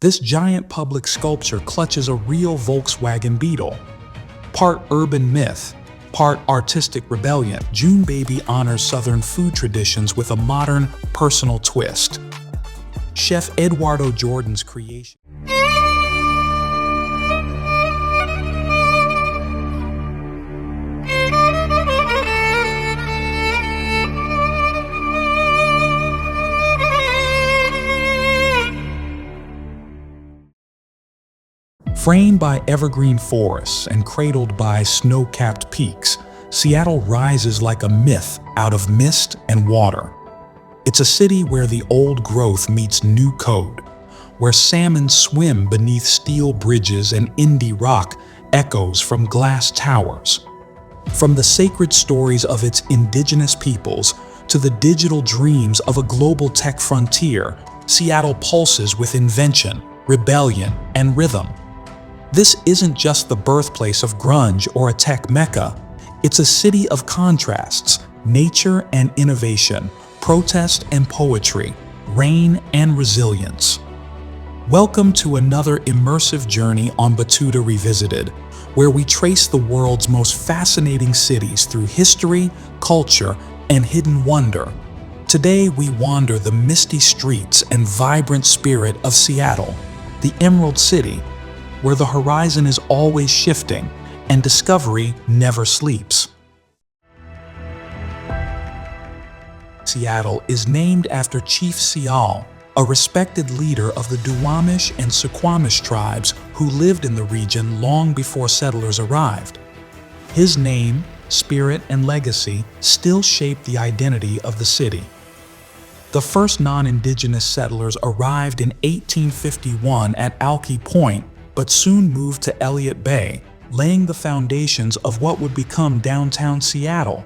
This giant public sculpture clutches a real Volkswagen Beetle. Part urban myth, part artistic rebellion, June Baby honors Southern food traditions with a modern, personal twist. Chef Eduardo Jordan's creation. Framed by evergreen forests and cradled by snow-capped peaks, Seattle rises like a myth out of mist and water. It's a city where the old growth meets new code, where salmon swim beneath steel bridges and indie rock echoes from glass towers. From the sacred stories of its indigenous peoples to the digital dreams of a global tech frontier, Seattle pulses with invention, rebellion, and rhythm. This isn't just the birthplace of grunge or a tech mecca. It's a city of contrasts, nature and innovation, protest and poetry, rain and resilience. Welcome to another immersive journey on Batuta Revisited, where we trace the world's most fascinating cities through history, culture, and hidden wonder. Today we wander the misty streets and vibrant spirit of Seattle, the Emerald City, where the horizon is always shifting and discovery never sleeps. Seattle is named after Chief Seal, a respected leader of the Duwamish and Suquamish tribes who lived in the region long before settlers arrived. His name, spirit, and legacy still shape the identity of the city. The first non-indigenous settlers arrived in 1851 at Alki Point, but soon moved to Elliott Bay, laying the foundations of what would become downtown Seattle.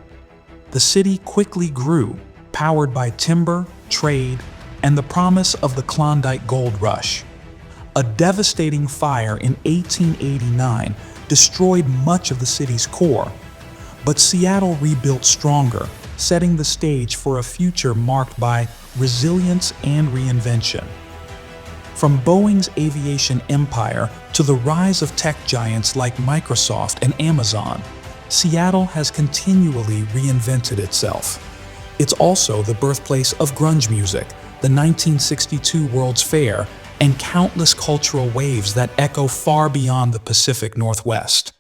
The city quickly grew, powered by timber, trade, and the promise of the Klondike Gold Rush. A devastating fire in 1889 destroyed much of the city's core, but Seattle rebuilt stronger, setting the stage for a future marked by resilience and reinvention. From Boeing's aviation empire to the rise of tech giants like Microsoft and Amazon, Seattle has continually reinvented itself. It's also the birthplace of grunge music, the 1962 World's Fair, and countless cultural waves that echo far beyond the Pacific Northwest.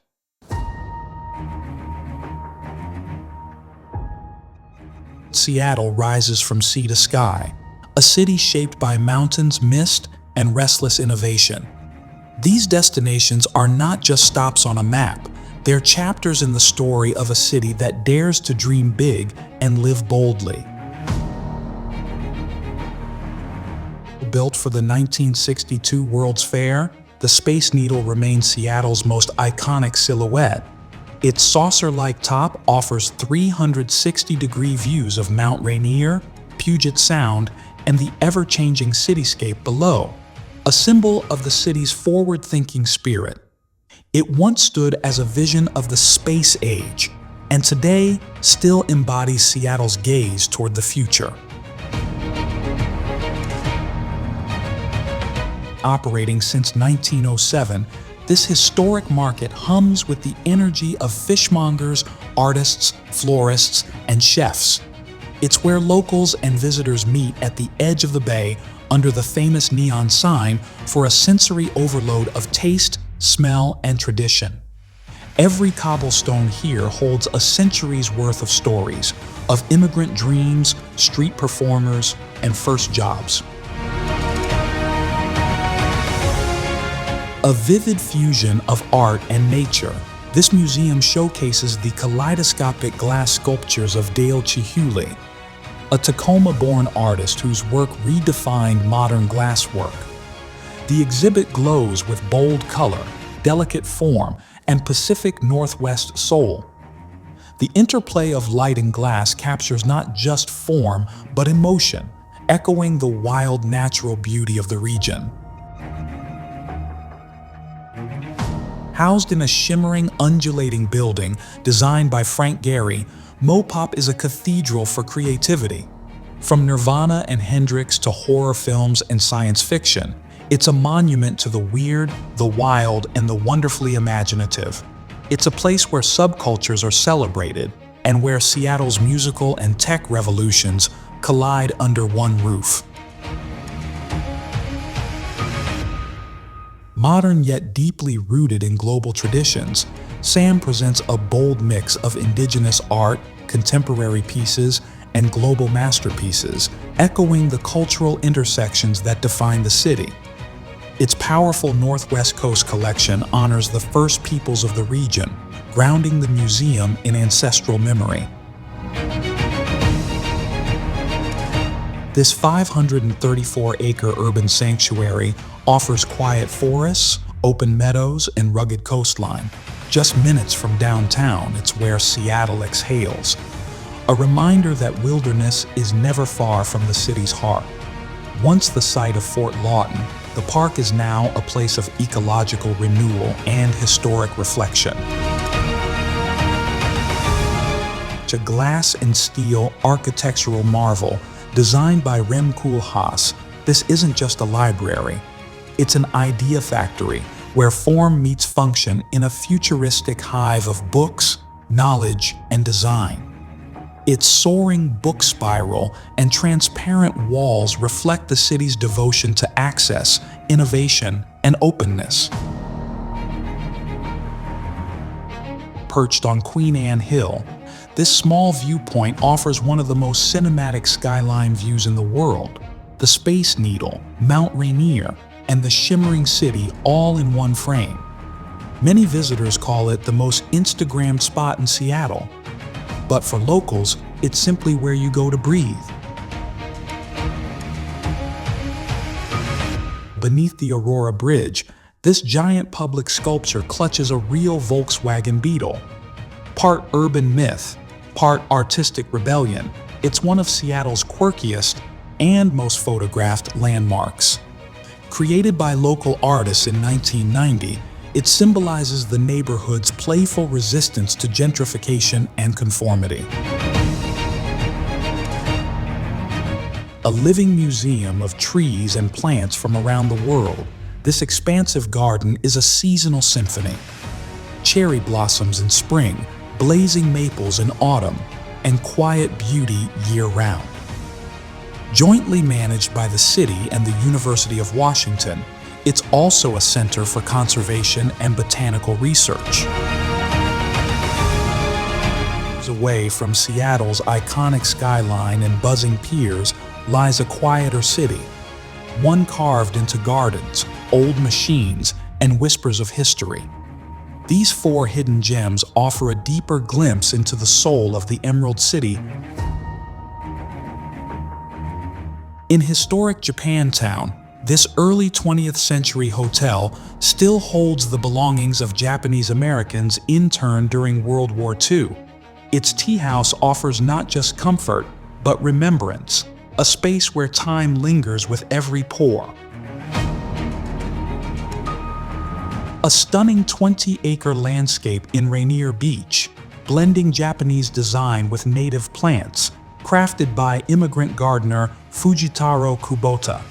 Seattle rises from sea to sky, a city shaped by mountains, mist, and restless innovation. These destinations are not just stops on a map, they're chapters in the story of a city that dares to dream big and live boldly. Built for the 1962 World's Fair, the Space Needle remains Seattle's most iconic silhouette. Its saucer-like top offers 360-degree views of Mount Rainier, Puget Sound, and the ever-changing cityscape below, a symbol of the city's forward-thinking spirit. It once stood as a vision of the space age, and today still embodies Seattle's gaze toward the future. Operating since 1907, this historic market hums with the energy of fishmongers, artists, florists, and chefs. It's where locals and visitors meet at the edge of the bay under the famous neon sign for a sensory overload of taste, smell, and tradition. Every cobblestone here holds a century's worth of stories of immigrant dreams, street performers, and first jobs. A vivid fusion of art and nature, this museum showcases the kaleidoscopic glass sculptures of Dale Chihuly, a Tacoma-born artist whose work redefined modern glasswork. The exhibit glows with bold color, delicate form, and Pacific Northwest soul. The interplay of light and glass captures not just form, but emotion, echoing the wild natural beauty of the region. Housed in a shimmering, undulating building designed by Frank Gehry, Mopop is a cathedral for creativity. From Nirvana and Hendrix to horror films and science fiction, It's a monument to the weird, the wild, and the wonderfully imaginative. It's a place where subcultures are celebrated and where Seattle's musical and tech revolutions collide under one roof. Modern yet deeply rooted in global traditions, SAM presents a bold mix of indigenous art, contemporary pieces, and global masterpieces, echoing the cultural intersections that define the city. Its powerful Northwest Coast collection honors the first peoples of the region, grounding the museum in ancestral memory. This 534-acre urban sanctuary offers quiet forests, open meadows, and rugged coastline. Just minutes from downtown, it's where Seattle exhales. A reminder that wilderness is never far from the city's heart. Once the site of Fort Lawton, the park is now a place of ecological renewal and historic reflection. A glass and steel architectural marvel designed by Rem Koolhaas, this isn't just a library. It's an idea factory where form meets function in a futuristic hive of books, knowledge, and design. Its soaring book spiral and transparent walls reflect the city's devotion to access, innovation, and openness. Perched on Queen Anne Hill, this small viewpoint offers one of the most cinematic skyline views in the world. The Space Needle, Mount Rainier, and the shimmering city all in one frame. Many visitors call it the most Instagrammed spot in Seattle. But for locals, it's simply where you go to breathe. Beneath the Aurora Bridge, this giant public sculpture clutches a real Volkswagen Beetle. Part urban myth, part artistic rebellion, it's one of Seattle's quirkiest and most photographed landmarks. Created by local artists in 1990, it symbolizes the neighborhood's playful resistance to gentrification and conformity. A living museum of trees and plants from around the world, this expansive garden is a seasonal symphony. Cherry blossoms in spring, blazing maples in autumn, and quiet beauty year-round. Jointly managed by the city and the University of Washington, it's also a center for conservation and botanical research. Away from Seattle's iconic skyline and buzzing piers lies a quieter city, one carved into gardens, old machines, and whispers of history. These four hidden gems offer a deeper glimpse into the soul of the Emerald City. In historic Japantown, this early 20th century hotel still holds the belongings of Japanese Americans interned during World War II. Its tea house offers not just comfort, but remembrance, a space where time lingers with every pore. A stunning 20-acre landscape in Rainier Beach, blending Japanese design with native plants, crafted by immigrant gardener Fujitaro Kubota.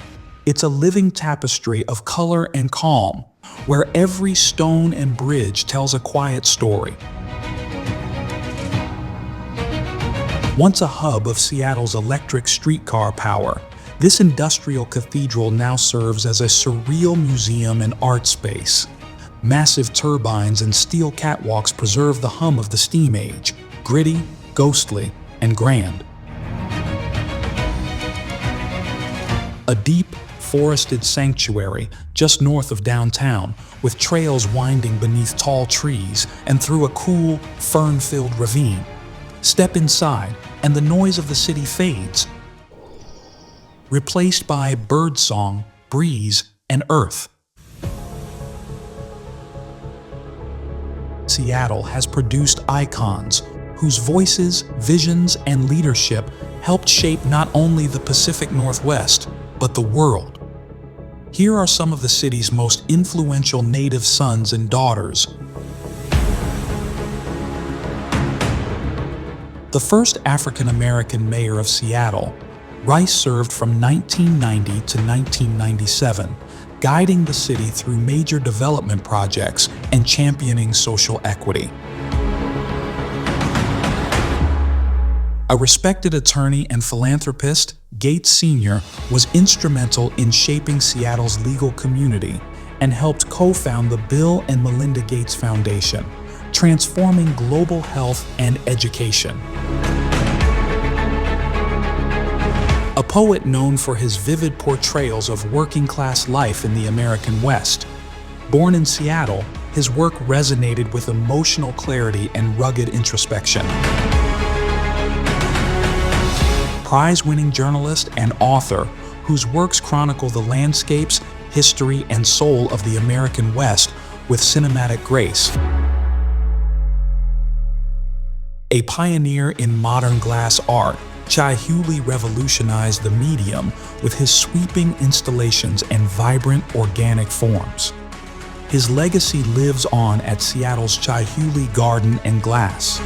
It's a living tapestry of color and calm, where every stone and bridge tells a quiet story. Once a hub of Seattle's electric streetcar power, this industrial cathedral now serves as a surreal museum and art space. Massive turbines and steel catwalks preserve the hum of the steam age, gritty, ghostly, and grand. A deep, forested sanctuary just north of downtown, with trails winding beneath tall trees and through a cool, fern-filled ravine. Step inside, and the noise of the city fades, replaced by birdsong, breeze, and earth. Seattle has produced icons whose voices, visions, and leadership helped shape not only the Pacific Northwest, but the world. Here are some of the city's most influential native sons and daughters. The first African-American mayor of Seattle, Rice served from 1990 to 1997. guiding the city through major development projects and championing social equity. A respected attorney and philanthropist, Gates Sr. was instrumental in shaping Seattle's legal community and helped co-found the Bill and Melinda Gates Foundation, transforming global health and education. A poet known for his vivid portrayals of working-class life in the American West. Born in Seattle, his work resonated with emotional clarity and rugged introspection. Prize-winning journalist and author whose works chronicle the landscapes, history, and soul of the American West with cinematic grace. A pioneer in modern glass art, Chihuly revolutionized the medium with his sweeping installations and vibrant organic forms. His legacy lives on at Seattle's Chihuly Garden and Glass.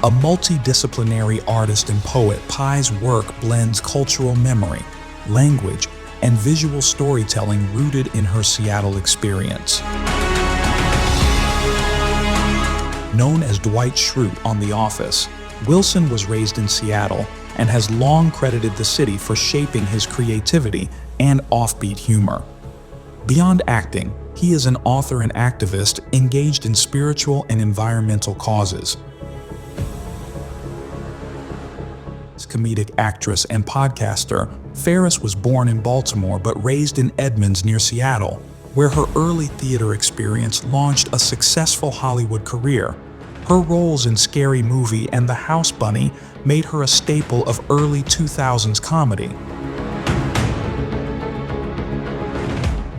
A multidisciplinary artist and poet, Pi's work blends cultural memory, language, and visual storytelling rooted in her Seattle experience. Known as Dwight Schrute on The Office, Wilson was raised in Seattle and has long credited the city for shaping his creativity and offbeat humor. Beyond acting, he is an author and activist engaged in spiritual and environmental causes. Comedic actress and podcaster, Ferris was born in Baltimore but raised in Edmonds near Seattle, where her early theater experience launched a successful Hollywood career. Her roles in Scary Movie and The House Bunny made her a staple of early 2000s comedy.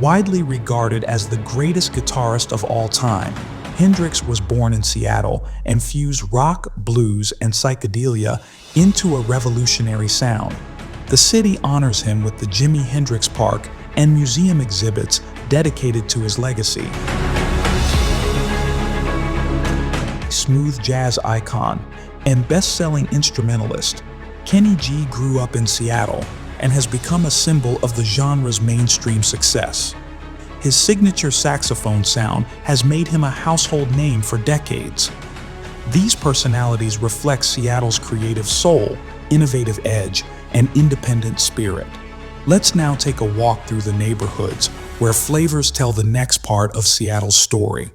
Widely regarded as the greatest guitarist of all time, Hendrix was born in Seattle and fused rock, blues, and psychedelia into a revolutionary sound. The city honors him with the Jimi Hendrix Park and museum exhibits dedicated to his legacy. Smooth jazz icon and best-selling instrumentalist, Kenny G grew up in Seattle and has become a symbol of the genre's mainstream success. His signature saxophone sound has made him a household name for decades. These personalities reflect Seattle's creative soul, innovative edge, and independent spirit. Let's now take a walk through the neighborhoods where flavors tell the next part of Seattle's story.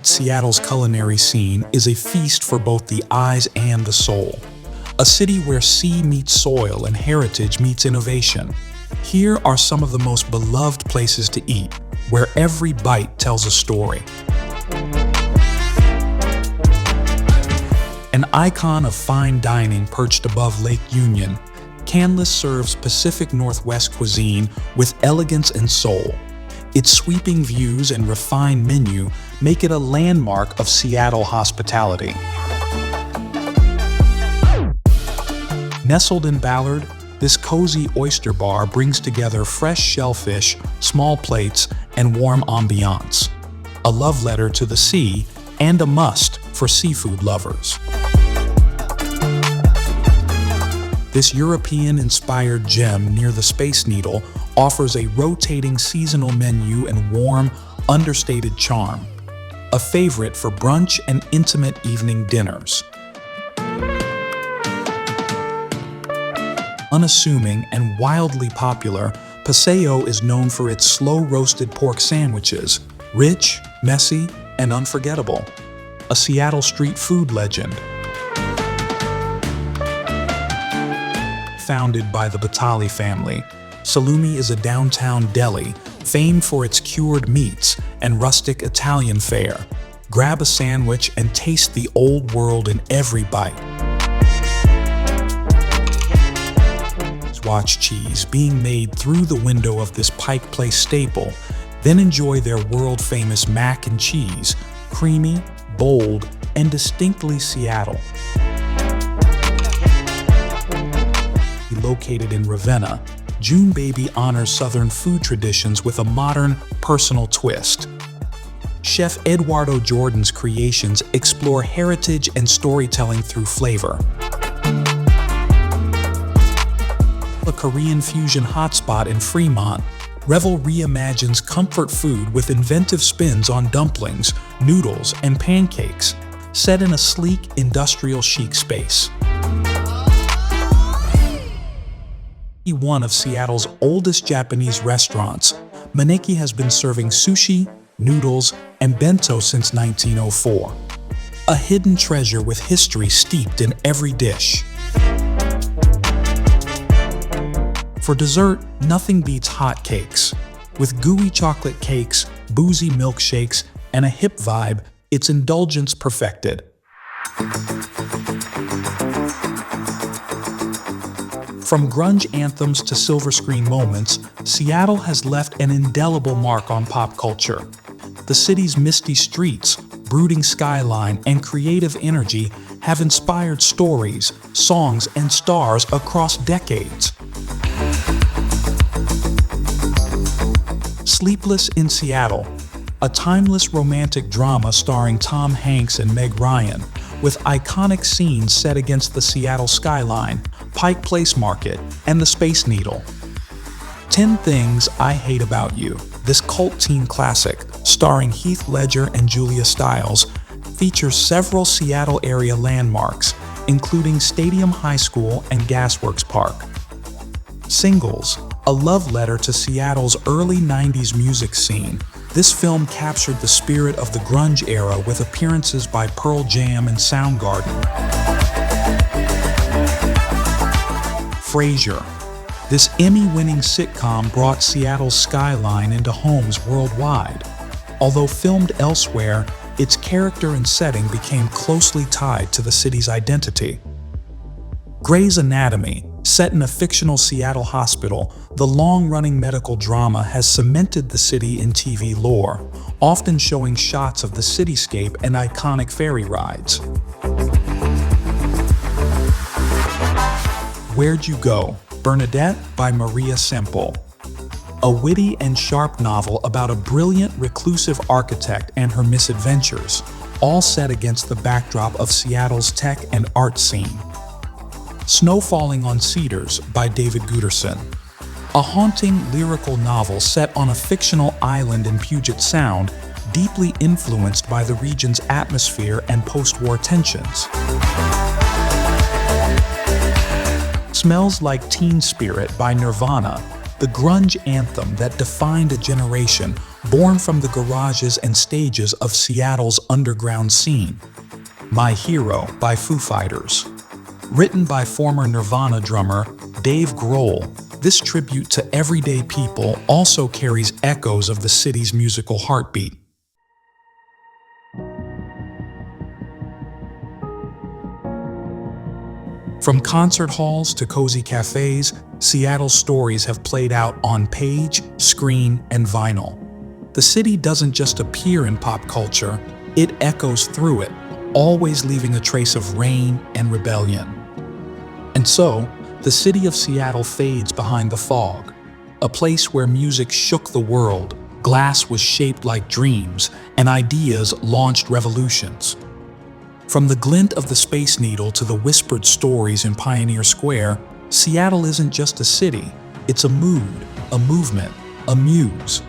Seattle's culinary scene is a feast for both the eyes and the soul. A city where sea meets soil and heritage meets innovation. Here are some of the most beloved places to eat, where every bite tells a story. An icon of fine dining perched above Lake Union, Canlis serves Pacific Northwest cuisine with elegance and soul. Its sweeping views and refined menu make it a landmark of Seattle hospitality. Nestled in Ballard, this cozy oyster bar brings together fresh shellfish, small plates, and warm ambiance. A love letter to the sea and a must for seafood lovers. This European-inspired gem near the Space Needle offers a rotating seasonal menu and warm, understated charm. A favorite for brunch and intimate evening dinners. Unassuming and wildly popular, Paseo is known for its slow-roasted pork sandwiches, rich, messy, and unforgettable. A Seattle street food legend. Founded by the Batali family, Salumi is a downtown deli famed for its cured meats and rustic Italian fare. Grab a sandwich and taste the old world in every bite. Watch cheese being made through the window of this Pike Place staple, then enjoy their world-famous mac and cheese, creamy, bold, and distinctly Seattle. Located in Ravenna, June Baby honors Southern food traditions with a modern, personal twist. Chef Eduardo Jordan's creations explore heritage and storytelling through flavor. A Korean fusion hotspot in Fremont, Revel reimagines comfort food with inventive spins on dumplings, noodles, and pancakes, set in a sleek, industrial chic space. One of Seattle's oldest Japanese restaurants, Maneki has been serving sushi, noodles, and bento since 1904. A hidden treasure with history steeped in every dish. For dessert, nothing beats hot cakes. With gooey chocolate cakes, boozy milkshakes, and a hip vibe, it's indulgence perfected. From grunge anthems to silver screen moments, Seattle has left an indelible mark on pop culture. The city's misty streets, brooding skyline, and creative energy have inspired stories, songs, and stars across decades. Sleepless in Seattle, a timeless romantic drama starring Tom Hanks and Meg Ryan, with iconic scenes set against the Seattle skyline, Pike Place Market, and the Space Needle. 10 Things I Hate About You, this cult teen classic, starring Heath Ledger and Julia Stiles, features several Seattle area landmarks, including Stadium High School and Gasworks Park. Singles, a love letter to Seattle's early 90s music scene, this film captured the spirit of the grunge era with appearances by Pearl Jam and Soundgarden. Frasier. This Emmy-winning sitcom brought Seattle's skyline into homes worldwide. Although filmed elsewhere, its character and setting became closely tied to the city's identity. Grey's Anatomy. Set in a fictional Seattle hospital, the long-running medical drama has cemented the city in TV lore, often showing shots of the cityscape and iconic ferry rides. Where'd You Go? Bernadette by Maria Semple. A witty and sharp novel about a brilliant, reclusive architect and her misadventures, all set against the backdrop of Seattle's tech and art scene. Snow Falling on Cedars by David Guterson. A haunting, lyrical novel set on a fictional island in Puget Sound, deeply influenced by the region's atmosphere and post-war tensions. Smells Like Teen Spirit by Nirvana, the grunge anthem that defined a generation born from the garages and stages of Seattle's underground scene. My Hero by Foo Fighters. Written by former Nirvana drummer Dave Grohl, this tribute to everyday people also carries echoes of the city's musical heartbeat. From concert halls to cozy cafes, Seattle's stories have played out on page, screen, and vinyl. The city doesn't just appear in pop culture, it echoes through it, always leaving a trace of rain and rebellion. And so, the city of Seattle fades behind the fog, a place where music shook the world, glass was shaped like dreams, and ideas launched revolutions. From the glint of the Space Needle to the whispered stories in Pioneer Square, Seattle isn't just a city, it's a mood, a movement, a muse.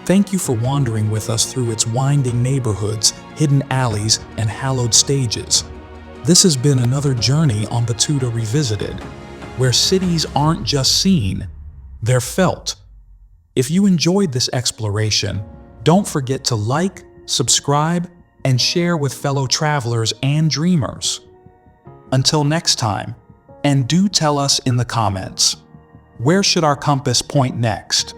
Thank you for wandering with us through its winding neighborhoods, hidden alleys, and hallowed stages. This has been another journey on Batuta Revisited, where cities aren't just seen, they're felt. If you enjoyed this exploration, don't forget to like, subscribe, and share with fellow travelers and dreamers. Until next time, and do tell us in the comments, where should our compass point next?